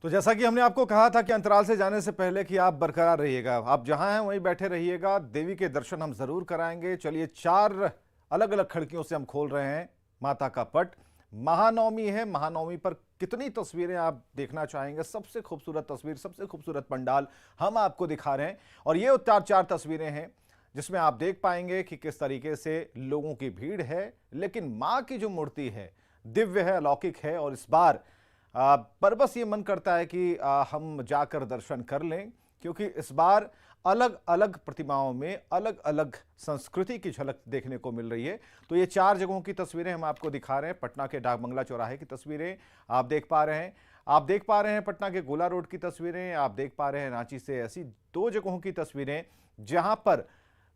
तो जैसा कि हमने आपको कहा था कि अंतराल से जाने से पहले कि आप बरकरार रहिएगा, आप जहां हैं वहीं बैठे रहिएगा। देवी के दर्शन हम जरूर कराएंगे। चलिए, 4 अलग अलग खिड़कियों से हम खोल रहे हैं माता का पट। महानवमी है, महानवमी पर कितनी तस्वीरें आप देखना चाहेंगे? सबसे खूबसूरत तस्वीर, सबसे खूबसूरत पंडाल हम आपको दिखा रहे हैं। और ये 4 तस्वीरें हैं जिसमें आप देख पाएंगे कि किस तरीके से लोगों की भीड़ है, लेकिन मां की जो मूर्ति है दिव्य है, अलौकिक है। और इस बार पर बस ये मन करता है कि हम जाकर दर्शन कर लें, क्योंकि इस बार अलग अलग प्रतिमाओं में अलग अलग संस्कृति की झलक देखने को मिल रही है। तो ये 4 जगहों की तस्वीरें हम आपको दिखा रहे हैं। पटना के डाकबंगला चौराहे की तस्वीरें आप देख पा रहे हैं, आप देख पा रहे हैं पटना के गोला रोड की तस्वीरें, आप देख पा रहे हैं रांची से ऐसी 2 जगहों की तस्वीरें जहां पर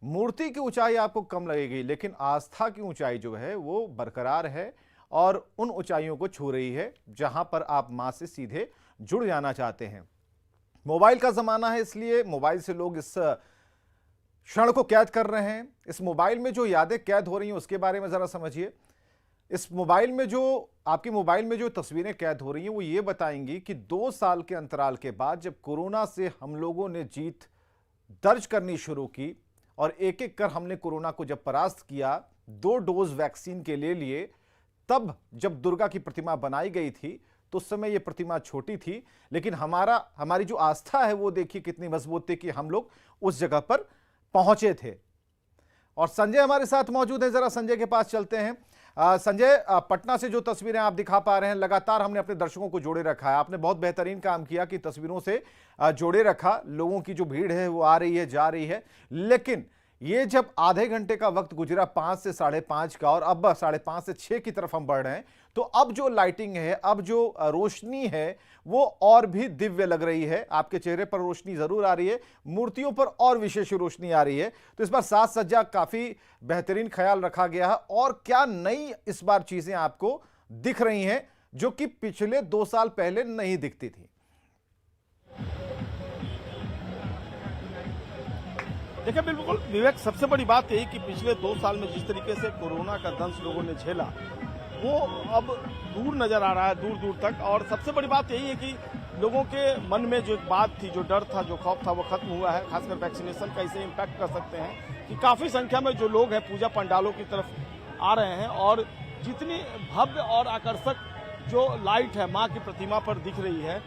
मूर्ति की ऊंचाई आपको कम लगेगी, लेकिन आस्था की ऊंचाई जो है वो बरकरार है और उन ऊंचाइयों को छू रही है जहां पर आप मां से सीधे जुड़ जाना चाहते हैं। मोबाइल का जमाना है, इसलिए मोबाइल से लोग इस क्षण को कैद कर रहे हैं। इस मोबाइल में जो यादें कैद हो रही हैं उसके बारे में जरा समझिए। इस मोबाइल में जो आपकी मोबाइल में जो तस्वीरें कैद हो रही हैं वो ये बताएंगी कि 2 साल के अंतराल के बाद जब कोरोना से हम लोगों ने जीत दर्ज करनी शुरू की और एक एक कर हमने कोरोना को जब परास्त किया, 2 डोज वैक्सीन के ले लिए, तब जब दुर्गा की प्रतिमा बनाई गई थी तो उस समय ये प्रतिमा छोटी थी, लेकिन हमारी जो आस्था है वो देखिए कितनी मजबूत थी कि हम लोग उस जगह पर पहुंचे थे। और संजय हमारे साथ मौजूद है, जरा संजय के पास चलते हैं। संजय, पटना से जो तस्वीरें आप दिखा पा रहे हैं, लगातार हमने अपने दर्शकों को जोड़े रखा है। आपने बहुत बेहतरीन काम किया कि तस्वीरों से जोड़े रखा। लोगों की जो भीड़ है वो आ रही है, जा रही है, लेकिन ये जब आधे घंटे का वक्त गुजरा 5 से 5:30 का और अब 5:30 से 6 की तरफ हम बढ़ रहे हैं, तो अब जो लाइटिंग है, अब जो रोशनी है वो और भी दिव्य लग रही है। आपके चेहरे पर रोशनी जरूर आ रही है, मूर्तियों पर और विशेष रोशनी आ रही है। तो इस बार साज सज्जा काफी बेहतरीन ख्याल रखा गया है। और क्या नई इस बार चीजें आपको दिख रही हैं जो कि पिछले 2 साल पहले नहीं दिखती थी? देखिए, बिल्कुल विवेक, सबसे बड़ी बात यही कि पिछले 2 साल में जिस तरीके से कोरोना का दंश लोगों ने झेला वो अब दूर नजर आ रहा है, दूर दूर तक। और सबसे बड़ी बात यही है कि लोगों के मन में जो एक बात थी, जो डर था, जो खौफ था, वो खत्म हुआ है। खासकर वैक्सीनेशन का इसे इम्पैक्ट कर सकते हैं कि काफी संख्या में जो लोग हैं पूजा पंडालों की तरफ आ रहे हैं। और जितनी भव्य और आकर्षक जो लाइट है माँ की प्रतिमा पर दिख रही है,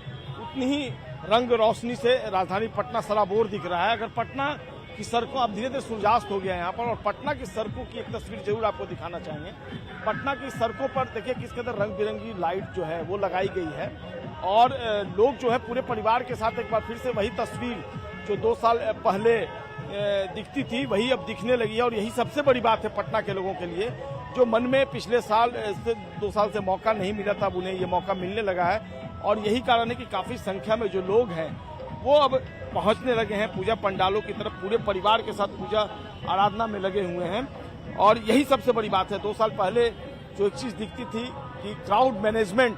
उतनी ही रंग रोशनी से राजधानी पटना सराबोर दिख रहा है। अगर पटना की सड़कों, अब धीरे धीरे सूर्यास्त हो गया है यहाँ पर, और पटना की सड़कों की एक तस्वीर जरूर आपको दिखाना चाहेंगे। पटना की सड़कों पर देखिए किस कदर रंग बिरंगी लाइट जो है वो लगाई गई है। और लोग जो है पूरे परिवार के साथ एक बार फिर से वही तस्वीर जो 2 साल पहले दिखती थी वही अब दिखने लगी है। और यही सबसे बड़ी बात है पटना के लोगों के लिए, जो मन में पिछले साल से 2 साल से मौका नहीं मिला था, अब उन्हें ये मौका मिलने लगा है। और यही कारण है कि काफी संख्या में जो लोग हैं वो अब पहुंचने लगे हैं पूजा पंडालों की तरफ, पूरे परिवार के साथ पूजा आराधना में लगे हुए हैं। और यही सबसे बड़ी बात है। 2 साल पहले जो एक चीज दिखती थी कि क्राउड मैनेजमेंट,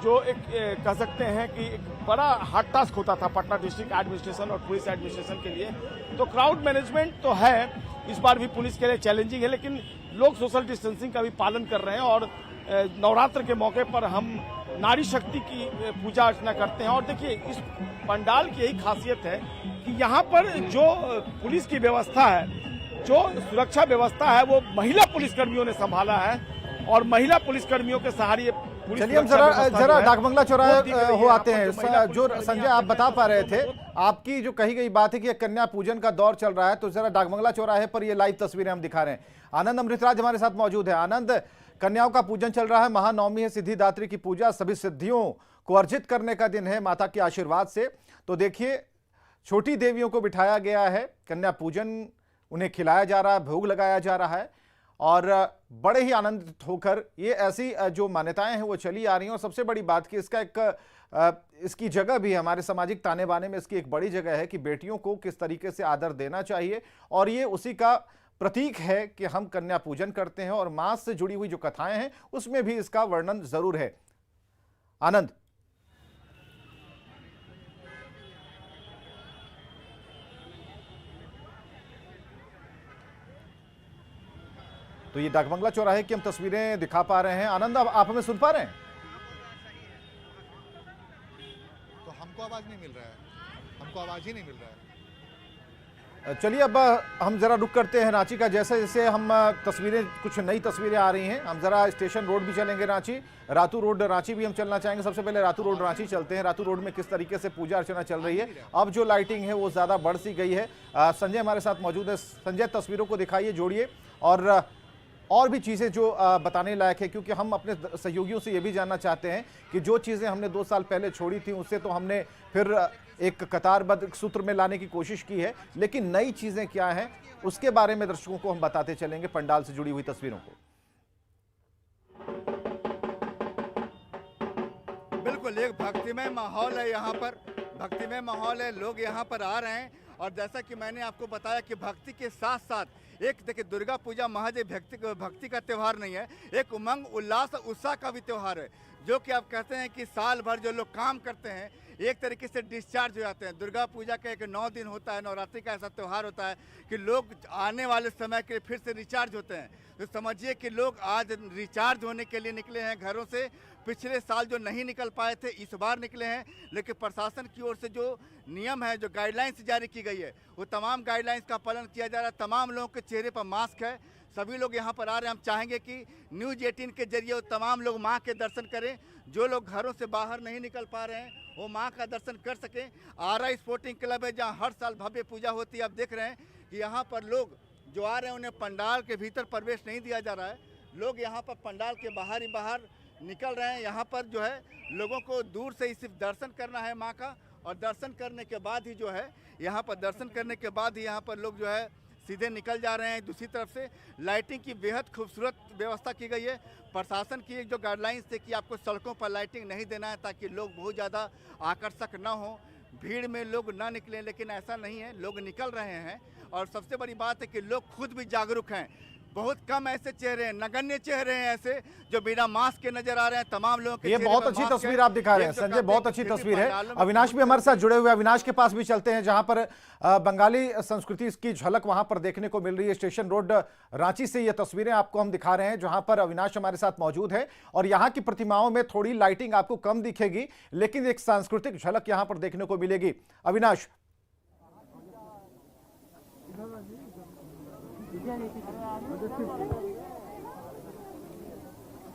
जो एक कह सकते हैं कि एक बड़ा हार्ड टास्क होता था पटना डिस्ट्रिक्ट एडमिनिस्ट्रेशन और पुलिस एडमिनिस्ट्रेशन के लिए, तो क्राउड मैनेजमेंट तो है, इस बार भी पुलिस के लिए चैलेंजिंग है, लेकिन लोग सोशल डिस्टेंसिंग का भी पालन कर रहे हैं। और नवरात्र के मौके पर हम नारी शक्ति की पूजा अर्चना करते हैं। और देखिए, इस पंडाल की यही खासियत है कि यहाँ पर जो पुलिस की व्यवस्था है, जो सुरक्षा व्यवस्था है, वो महिला पुलिसकर्मियों ने संभाला है। और महिला पुलिसकर्मियों के सहारे चलिए, हम जरा डाकबंगला चौराहे हो आते हैं। जो संजय आप बता पा रहे थे, आपकी जो कही गई बात है कि कन्या पूजन का दौर चल रहा है, तो जरा डाकबंगला चौराहे पर ये लाइव तस्वीरें हम दिखा रहे हैं। आनंद अमृतराज हमारे साथ मौजूद है। आनंद, कन्याओं का पूजन चल रहा है, महानवमी है, सिद्धिदात्री की पूजा, सभी सिद्धियों को अर्जित करने का दिन है माता के आशीर्वाद से। तो देखिए, छोटी देवियों को बिठाया गया है, कन्या पूजन उन्हें खिलाया जा रहा है, भोग लगाया जा रहा है और बड़े ही आनंदित होकर ये ऐसी जो मान्यताएं हैं वो चली आ रही हैं। और सबसे बड़ी बात कि इसका इसकी जगह भी हमारे सामाजिक ताने बाने में इसकी एक बड़ी जगह है कि बेटियों को किस तरीके से आदर देना चाहिए, और ये उसी का प्रतीक है कि हम कन्या पूजन करते हैं। और मां से जुड़ी हुई जो कथाएं हैं उसमें भी इसका वर्णन जरूर है। आनंद, तो ये डाकबंगला चौराहे की हम तस्वीरें दिखा पा रहे हैं। आनंद, अब आप हमें सुन पा रहे हैं? हमको आवाज़ नहीं मिल रहा है, हमको आवाज़ ही नहीं मिल रहा है। चलिए अब हम जरा रुक करते हैं रांची का। जैसे जैसे हम तस्वीरें, कुछ नई तस्वीरें आ रही हैं, हम जरा स्टेशन रोड भी चलेंगे, रांची रातू रोड रांची भी हम चलना चाहेंगे। सबसे पहले रातू रोड रांची चलते हैं। रातू रोड में किस तरीके से पूजा अर्चना चल रही है, अब जो लाइटिंग है वो ज़्यादा बढ़ सी गई है। संजय हमारे साथ मौजूद है। संजय, तस्वीरों को दिखाइए, जोड़िए और भी चीज़ें जो बताने लायक है, क्योंकि हम अपने सहयोगियों से ये भी जानना चाहते हैं कि जो चीज़ें हमने 2 साल पहले छोड़ी थी उससे तो हमने फिर एक कतारबद्ध सूत्र में लाने की कोशिश की है, लेकिन नई चीज़ें क्या हैं उसके बारे में दर्शकों को हम बताते चलेंगे पंडाल से जुड़ी हुई तस्वीरों को। बिल्कुल एक भक्तिमय माहौल है यहाँ पर, भक्तिमय माहौल है, लोग यहाँ पर आ रहे हैं। और जैसा कि मैंने आपको बताया कि भक्ति के साथ साथ एक देखिए दुर्गा पूजा महज भक्ति का त्यौहार नहीं है, एक उमंग उल्लास उत्साह का भी त्यौहार है। जो कि आप कहते हैं कि साल भर जो लोग काम करते हैं एक तरीके से डिस्चार्ज हो जाते हैं। दुर्गा पूजा का एक 9 दिन होता है, नवरात्रि का ऐसा त्यौहार होता है कि लोग आने वाले समय के फिर से रिचार्ज होते हैं। तो समझिए कि लोग आज रिचार्ज होने के लिए निकले हैं घरों से। पिछले साल जो नहीं निकल पाए थे इस बार निकले हैं, लेकिन प्रशासन की ओर से जो नियम है, जो गाइडलाइंस जारी की गई है, वो तमाम गाइडलाइंस का पालन किया जा रहा है। तमाम लोगों के चेहरे पर मास्क है, सभी लोग यहाँ पर आ रहे हैं। हम चाहेंगे कि न्यूज़ 18 के जरिए वो तमाम लोग माँ के दर्शन करें। जो लोग घरों से बाहर नहीं निकल पा रहे हैं वो माँ का दर्शन कर सकें। आरा स्पोर्टिंग क्लब है जहाँ हर साल भव्य पूजा होती है। आप देख रहे हैं कि यहाँ पर लोग जो आ रहे हैं उन्हें पंडाल के भीतर प्रवेश नहीं दिया जा रहा है। लोग यहाँ पर पंडाल के बाहर ही बाहर निकल रहे हैं। यहाँ पर जो है लोगों को दूर से ही सिर्फ दर्शन करना है माँ का, और दर्शन करने के बाद ही जो है यहाँ पर दर्शन करने के बाद ही यहाँ पर लोग जो है सीधे निकल जा रहे हैं। दूसरी तरफ से लाइटिंग की बेहद खूबसूरत व्यवस्था की गई है। प्रशासन की एक जो गाइडलाइंस थे कि आपको सड़कों पर लाइटिंग नहीं देना है ताकि लोग बहुत ज़्यादा आकर्षक ना हो, भीड़ में लोग ना निकलें, लेकिन ऐसा नहीं है, लोग निकल रहे हैं। और सबसे बड़ी बात है कि लोग खुद भी जागरूक हैं। बहुत कम ऐसे चेहरे हैं, नगण्य चेहरे हैं ऐसे जो बिना मास्क के नजर आ रहे हैं। तमाम लोगों के ये बहुत अच्छी तस्वीर आप दिखा रहे हैं संजय, बहुत अच्छी तस्वीर है। अविनाश भी हमारे साथ जुड़े हुए, अविनाश के पास भी चलते हैं जहां पर बंगाली संस्कृति की झलक वहां पर देखने को मिल रही है। स्टेशन रोड रांची से ये तस्वीरें आपको हम दिखा रहे हैं जहां पर अविनाश हमारे साथ मौजूद है। और यहाँ की प्रतिमाओं में थोड़ी लाइटिंग आपको कम दिखेगी, लेकिन एक सांस्कृतिक झलक यहाँ पर देखने को मिलेगी। अविनाश,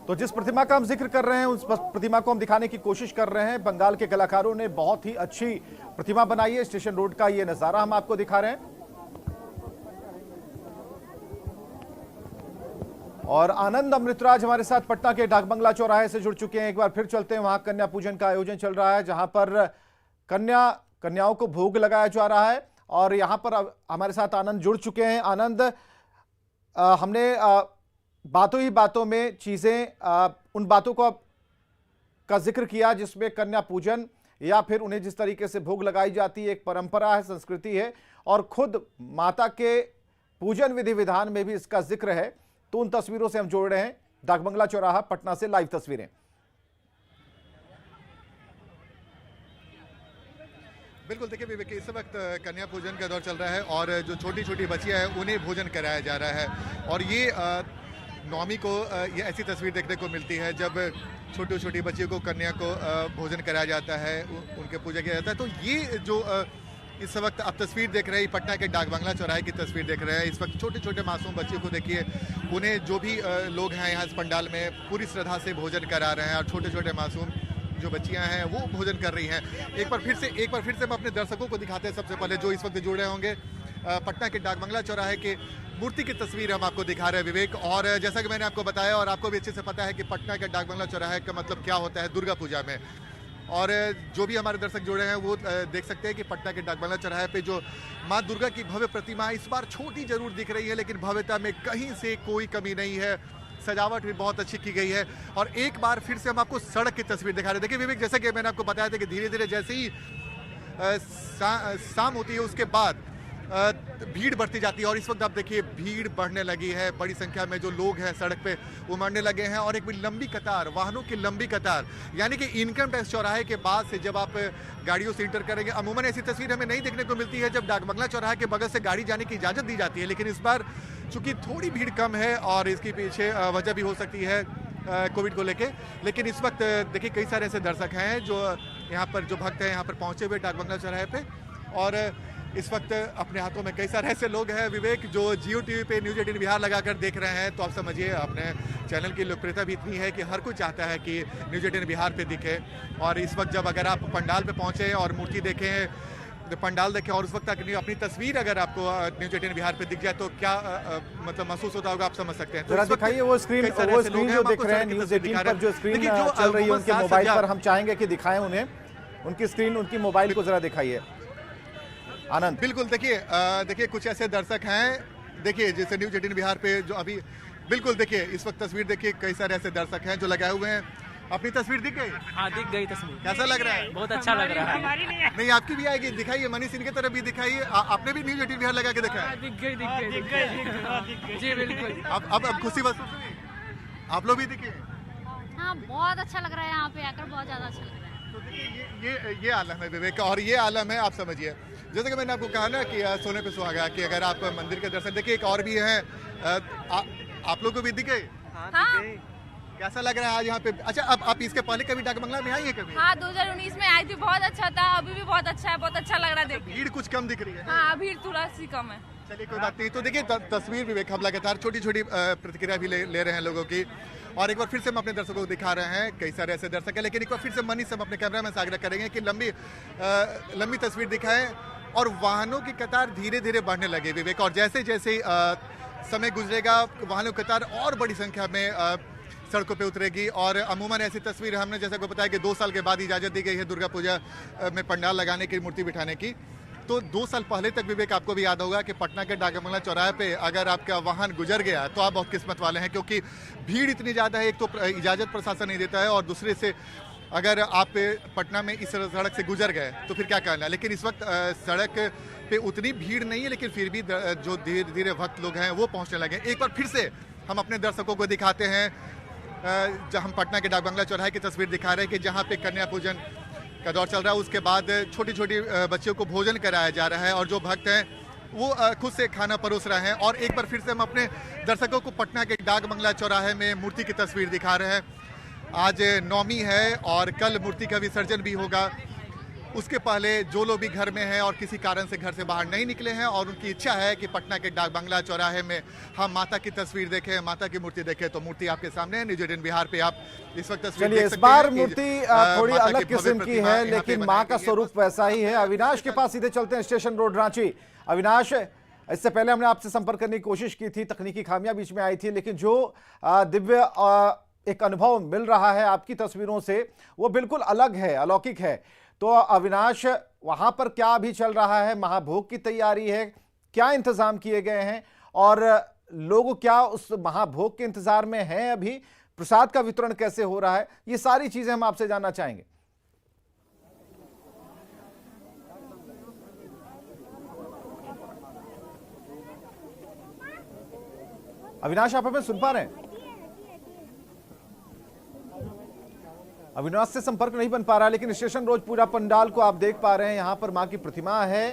तो जिस प्रतिमा का हम जिक्र कर रहे हैं उस प्रतिमा को हम दिखाने की कोशिश कर रहे हैं। बंगाल के कलाकारों ने बहुत ही अच्छी प्रतिमा बनाई है। स्टेशन रोड का ये नजारा हम आपको दिखा रहे हैं। और आनंद अमृतराज हमारे साथ पटना के डाकबंगला चौराहे से जुड़ चुके हैं। एक बार फिर चलते हैं, वहां कन्या पूजन का आयोजन चल रहा है जहां पर कन्याओं को भोग लगाया जा रहा है। और यहां पर हमारे साथ आनंद जुड़ चुके हैं। आनंद, हमने बातों ही बातों में चीजें उन बातों का जिक्र किया जिसमें कन्या पूजन या फिर उन्हें जिस तरीके से भोग लगाई जाती है, एक परंपरा है, संस्कृति है, और खुद माता के पूजन विधि विधान में भी इसका जिक्र है। तो उन तस्वीरों से हम जोड़ रहे हैं। डाकबंगला चौराहा पटना से लाइव तस्वीरें। बिल्कुल, देखिए विवेक, इस वक्त कन्या पूजन का दौर चल रहा है और जो छोटी छोटी बच्चियां हैं उन्हें भोजन कराया जा रहा है। और ये नवमी को ये ऐसी तस्वीर देखने को मिलती है जब छोटी छोटी बच्चियों को, कन्या को भोजन कराया जाता है, उनके पूजा किया जाता है। तो ये जो इस वक्त आप तस्वीर देख रहे हैं पटना के डाकबंगला चौराहे की तस्वीर देख रहे हैं। इस वक्त छोटे छोटे मासूम बच्चियों को देखिए, उन्हें जो भी लोग हैं यहाँ इस पंडाल में पूरी श्रद्धा से भोजन करा रहे हैं और छोटे छोटे मासूम जो बच्चियां हैं वो भोजन कर रही हैं। एक बार फिर से हम अपने दर्शकों को दिखाते हैं। सबसे पहले जो इस वक्त जुड़ रहे होंगे, पटना के डाकबंगला चौराहे के मूर्ति की तस्वीर हम आपको दिखा रहे हैं विवेक। और जैसा कि मैंने आपको बताया और आपको भी अच्छे से पता है कि पटना के डाकबंगला चौराहे का मतलब क्या होता है दुर्गा पूजा में। और जो भी हमारे दर्शक जुड़े हैं वो देख सकते हैं कि पटना के डाकबंगला चौराहे पे जो माँ दुर्गा की भव्य प्रतिमा इस बार छोटी जरूर दिख रही है, लेकिन भव्यता में कहीं से कोई कमी नहीं है। सजावट भी बहुत अच्छी की गई है। और एक बार फिर से हम आपको सड़क की तस्वीर दिखा रहे हैं। देखिए विवेक, जैसे कि मैंने आपको बताया था कि धीरे धीरे जैसे ही शाम होती है उसके बाद भीड़ बढ़ती जाती है। और इस वक्त आप देखिए भीड़ बढ़ने लगी है, बड़ी संख्या में जो लोग हैं सड़क पे उमड़ने लगे हैं। और एक लंबी कतार, वाहनों की लंबी कतार, यानी कि इनकम टैक्स चौराहे के बाद से जब आप गाड़ियों से इंटर करेंगे, अमूमन ऐसी तस्वीर हमें नहीं देखने को मिलती है जब डाकबंगला चौराहे के बगल से गाड़ी जाने की इजाजत दी जाती है। लेकिन इस बार चूंकि थोड़ी भीड़ कम है और इसके पीछे वजह भी हो सकती है कोविड को लेके, लेकिन इस वक्त देखिए कई सारे ऐसे दर्शक हैं जो यहाँ पर जो भक्त हैं यहाँ पर पहुंचे हुए डाक बंगला चौराहे पे। और इस वक्त अपने हाथों में कई सारे ऐसे लोग हैं विवेक जो जियो टीवी पे न्यूज 18 बिहार लगाकर देख रहे हैं। तो आप समझिए अपने चैनल की लोकप्रियता भी इतनी है कि हर कोई चाहता है कि न्यूज 18 बिहार पे दिखे। और इस वक्त जब अगर आप पंडाल पे पहुंचे और मूर्ति देखें, पंडाल देखें और उस वक्त अपनी तस्वीर अगर आपको न्यूज 18 बिहार पे दिख जाए तो क्या मतलब महसूस होता होगा, आप समझ सकते हैं। जरा दिखाइए वो स्क्रीन जो दिख रहे हैं न्यूज 18 पर, जो स्क्रीन चल रही है उनके मोबाइल पर, हम चाहेंगे कि दिखाएं उन्हें उनकी स्क्रीन, उनकी मोबाइल को जरा दिखाइए आनंद। बिल्कुल, देखिए कुछ ऐसे दर्शक हैं, देखिए जैसे न्यूज 18 बिहार पे जो अभी बिल्कुल देखिए इस वक्त तस्वीर देखिए, कई सारे ऐसे दर्शक हैं जो लगाए हुए हैं। अपनी तस्वीर दिख गई? हाँ, दिख गई तस्वीर। कैसा लग रहा है? बहुत अच्छा लग रहा है। नहीं, आपकी भी आएगी, दिखाइए मनीष सिंह की तरफ भी दिखाइए। आपने भी न्यूज 18 बिहार लगा के देखा है? दिख गई जी बिल्कुल। अब खुशी महसूस हुई? आप लोग भी दिखे? हाँ, बहुत अच्छा लग रहा है, यहाँ पे आकर बहुत ज्यादा अच्छा लग रहा है। तो देखिए ये आलम है विवेक का, और ये आलम है, आप समझिए जैसे कि मैंने आपको कहा ना कि सोने पे सुहागा, कि अगर आप मंदिर के दर्शन देखिए, एक और भी है, आप लोग को भी दिखे? हाँ। कैसा लग रहा है आज यहाँ पे? अच्छा, अब आप इसके पहले कभी डाक बंगला में आई है कभी? हाँ, 2019 में आई थी, बहुत अच्छा था, अभी भी बहुत अच्छा है, बहुत अच्छा लग रहा है देख के। भीड़ कुछ कम दिख रही है? हाँ, भीड़ थोड़ा सी कम है। चलिए कोई बात नहीं। तो देखिए तस्वीर विवेक, हम लगातार छोटी छोटी प्रतिक्रिया भी ले रहे हैं लोगों की, और एक बार फिर से हम अपने दर्शकों को दिखा रहे हैं, कई सारे ऐसे दर्शक हैं, लेकिन एक बार फिर से मनीष से हम अपने कैमरा में आग्रह करेंगे कि लंबी तस्वीर दिखाएं। और वाहनों की कतार धीरे धीरे बढ़ने लगे विवेक, और जैसे जैसे समय गुजरेगा वाहनों की कतार और बड़ी संख्या में सड़कों पे उतरेगी। और अमूमन ऐसी तस्वीर हमने जैसा को बताया कि 2 साल के बाद इजाजत दी गई है दुर्गा पूजा में पंडाल लगाने की, मूर्ति बिठाने की। तो 2 साल पहले तक विवेक आपको भी याद होगा कि पटना के डाक बंगला चौराहे पे अगर आपका वाहन गुजर गया तो आप बहुत किस्मत वाले हैं, क्योंकि भीड़ इतनी ज़्यादा है। एक तो इजाज़त प्रशासन नहीं देता है, और दूसरे से अगर आप पटना में इस सड़क से गुजर गए तो फिर क्या करना। लेकिन इस वक्त सड़क पे उतनी भीड़ नहीं है, लेकिन फिर भी जो धीरे धीरे भक्त लोग हैं वो पहुँचने लगे। एक बार फिर से हम अपने दर्शकों को दिखाते हैं, जहाँ हम पटना के डाक बंगला चौराहे की तस्वीर दिखा रहे हैं कि जहाँ पे कन्या पूजन का दौर चल रहा है। उसके बाद छोटी छोटी बच्चियों को भोजन कराया जा रहा है, और जो भक्त हैं वो खुद से खाना परोस रहे हैं। और एक बार फिर से हम अपने दर्शकों को पटना के डाक बंगला चौराहे में मूर्ति की तस्वीर दिखा रहे हैं। आज नवमी है और कल मूर्ति का विसर्जन भी होगा। उसके पहले जो लोग भी घर में हैं और किसी कारण से घर से बाहर नहीं निकले हैं और उनकी इच्छा है कि पटना के डाक बंगला चौराहे में हम माता की तस्वीर देखें, माता की मूर्ति देखें, तो मूर्ति आपके सामने है। न्यूज 18 बिहार पे आप इस वक्त तस्वीर देख सकते हैं। इस बार मूर्ति थोड़ी अलग किस्म की है, लेकिन माँ का स्वरूप वैसा ही है। अविनाश के पास सीधे चलते हैं, स्टेशन रोड रांची। अविनाश, इससे पहले हमने आपसे संपर्क करने की कोशिश की थी, तकनीकी खामियां बीच में आई थी, लेकिन जो दिव्य एक अनुभव मिल रहा है आपकी तस्वीरों से वो बिल्कुल अलग है, अलौकिक है। तो अविनाश, वहां पर क्या अभी चल रहा है? महाभोग की तैयारी है, क्या इंतजाम किए गए हैं और लोग क्या उस महाभोग के इंतजार में हैं? अभी प्रसाद का वितरण कैसे हो रहा है? ये सारी चीजें हम आपसे जानना चाहेंगे। अविनाश, आप हमें सुन पा रहे हैं? अविनाश से संपर्क नहीं बन पा रहा, लेकिन स्टेशन रोड पूरा पंडाल को आप देख पा रहे हैं। यहां पर मां की प्रतिमा है,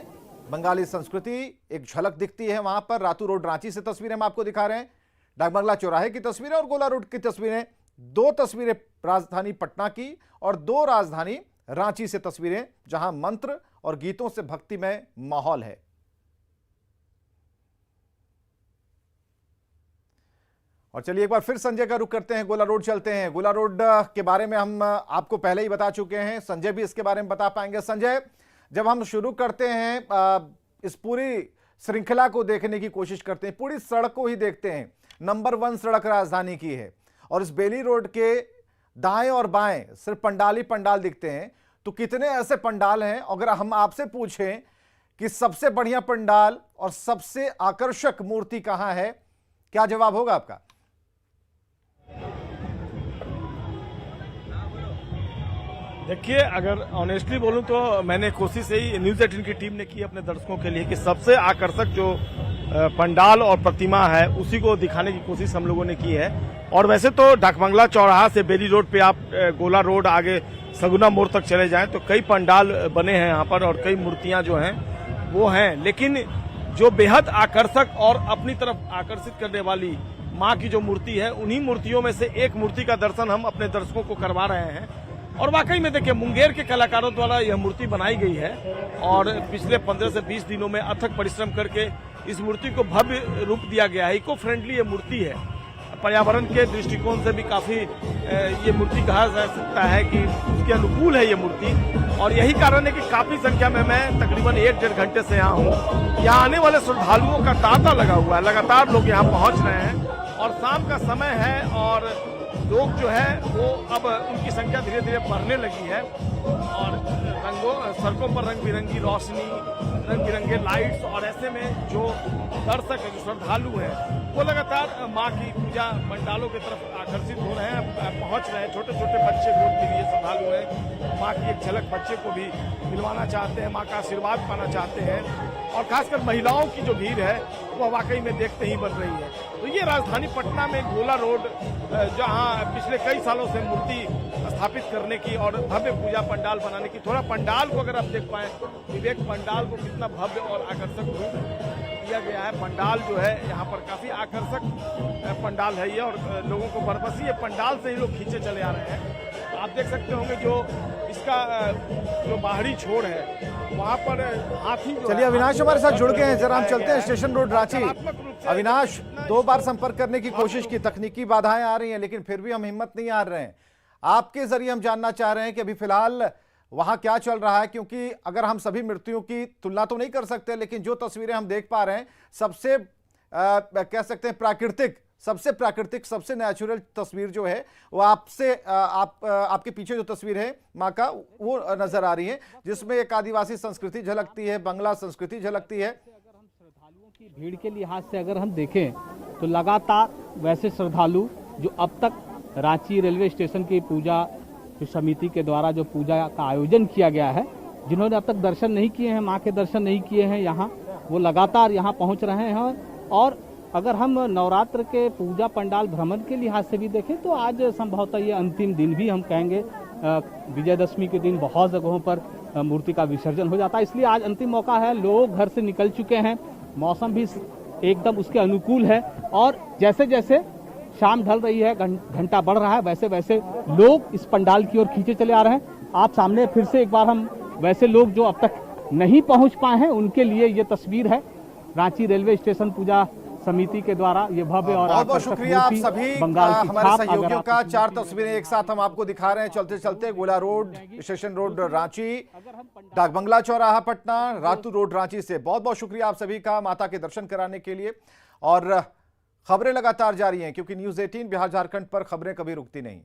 बंगाली संस्कृति एक झलक दिखती है वहां पर। रातू रोड रांची से तस्वीरें हम आपको दिखा रहे हैं, डाक बंगला चौराहे की तस्वीरें और गोला रोड की तस्वीरें। 2 तस्वीरें राजधानी पटना की और 2 राजधानी रांची से तस्वीरें, जहां मंत्र और गीतों से भक्तिमय माहौल है। और चलिए एक बार फिर संजय का रुख करते हैं, गोला रोड चलते हैं। गोला रोड के बारे में हम आपको पहले ही बता चुके हैं, संजय भी इसके बारे में बता पाएंगे। संजय, जब हम शुरू करते हैं इस पूरी श्रृंखला को देखने की कोशिश करते हैं, पूरी सड़क को ही देखते हैं, नंबर 1 सड़क राजधानी की है और इस बेली रोड के दाएं और बाएं सिर्फ पंडाल ही पंडाल दिखते हैं। तो कितने ऐसे पंडाल हैं? अगर हम आपसे पूछें कि सबसे बढ़िया पंडाल और सबसे आकर्षक मूर्ति कहां है, क्या जवाब होगा आपका? देखिए, अगर ऑनेस्टली बोलूं तो मैंने कोशिश यही न्यूज 18 की टीम ने की अपने दर्शकों के लिए कि सबसे आकर्षक जो पंडाल और प्रतिमा है उसी को दिखाने की कोशिश हम लोगों ने की है। और वैसे तो डाक बंगला चौराहा से बेली रोड पे आप गोला रोड आगे सगुना मोड़ तक चले जाएं तो कई पंडाल बने हैं यहाँ पर और कई मूर्तियां जो हैं वो हैं, लेकिन जो बेहद आकर्षक और अपनी तरफ आकर्षित करने वाली माँ की जो मूर्ति है, उन्हीं मूर्तियों में से एक मूर्ति का दर्शन हम अपने दर्शकों को करवा रहे हैं। और वाकई में देखिए मुंगेर के कलाकारों द्वारा यह मूर्ति बनाई गई है और पिछले 15 से 20 दिनों में अथक परिश्रम करके इस मूर्ति को भव्य रूप दिया गया है। इको फ्रेंडली ये मूर्ति है, पर्यावरण के दृष्टिकोण से भी काफी ये मूर्ति कहा जा सकता है कि उसके अनुकूल है ये मूर्ति। और यही कारण है कि काफी संख्या में मैं तकरीबन 1-1.5 घंटे से यहाँ हूँ। यहाँ आने वाले श्रद्धालुओं का तांता लगा हुआ है, लगातार लोग यहाँ पहुँच रहे हैं और शाम का समय है और लोग जो है वो अब उनकी संख्या धीरे धीरे बढ़ने लगी है और सड़कों पर रंग बिरंगी रोशनी, रंग बिरंगे लाइट्स और ऐसे में जो दर्शक जो श्रद्धालु हैं वो लगातार माँ की पूजा पंडालों की तरफ आकर्षित हो रहे हैं, पहुंच रहे हैं। छोटे छोटे बच्चे गोद के लिए श्रद्धालु हैं, माँ की एक झलक बच्चे को भी दिलवाना चाहते हैं, माँ का आशीर्वाद पाना चाहते हैं और खासकर महिलाओं की जो भीड़ है वो वाकई में देखते ही बन रही है। तो ये राजधानी पटना में गोला रोड जहाँ पिछले कई सालों से मूर्ति स्थापित करने की और भव्य पूजा पंडाल बनाने की, थोड़ा पंडाल को अगर आप देख पाए विवेक, पंडाल को कितना भव्य और आकर्षक रूप दिया गया है। पंडाल जो है यहाँ पर काफी आकर्षक पंडाल है ये और लोगों को बरबसी ये पंडाल से ही लोग खींचे चले आ रहे हैं। तो आप देख सकते होंगे जो इसका जो बाहरी छोर है वहाँ पर हाथी। चलिए अविनाश हमारे साथ जुड़ गए हैं, जरा हम चलते हैं स्टेशन रोड रांची। अविनाश, 2 बार संपर्क करने की कोशिश की, तकनीकी बाधाएं आ रही हैं लेकिन फिर भी हम हिम्मत नहीं हार रहे हैं। आपके जरिए हम जानना चाह रहे हैं कि अभी फिलहाल वहां क्या चल रहा है, क्योंकि अगर हम सभी मृत्युओं की तुलना तो नहीं कर सकते लेकिन जो तस्वीरें हम देख पा रहे हैं सबसे कह सकते हैं प्राकृतिक, सबसे नेचुरल तस्वीर जो है वो आपके पीछे जो तस्वीर है माँ का वो नजर आ रही है, जिसमें एक आदिवासी संस्कृति झलकती है, बंगला संस्कृति झलकती है। श्रद्धालुओं की भीड़ के लिहाज से अगर हम देखें तो लगातार वैसे श्रद्धालु जो अब तक रांची रेलवे स्टेशन की पूजा समिति के द्वारा जो पूजा का आयोजन किया गया है, जिन्होंने अब तक दर्शन नहीं किए हैं, माँ के दर्शन नहीं किए हैं, यहाँ वो लगातार यहाँ पहुँच रहे हैं। और अगर हम नवरात्र के पूजा पंडाल भ्रमण के लिहाज से भी देखें तो आज संभवतः ये अंतिम दिन भी हम कहेंगे। विजयदशमी के दिन बहुत जगहों पर मूर्ति का विसर्जन हो जाता है, इसलिए आज अंतिम मौका है। लोग घर से निकल चुके हैं, मौसम भी एकदम उसके अनुकूल है और जैसे जैसे शाम ढल रही है, घंटा बढ़ रहा है, वैसे वैसे लोग इस पंडाल की ओर खींचे चले आ रहे हैं। आप सामने फिर से एक बार हम वैसे लोग जो अब तक नहीं पहुंच पाए हैं उनके लिए ये तस्वीर है रांची रेलवे स्टेशन पूजा समिति के द्वारा ये भव्य और बहुत बहुत शुक्रिया आप सभी हमारे सहयोगियों का। 4 तस्वीरें एक साथ हम आपको दिखा रहे हैं चलते चलते। गोला रोड, स्टेशन रोड रांची, डाक बंगला चौराहा पटना, रातू रोड रांची से बहुत बहुत शुक्रिया आप सभी का माता के दर्शन कराने के लिए। और खबरें लगातार जारी हैं क्योंकि न्यूज़ 18 बिहार झारखंड पर खबरें कभी रुकती नहीं।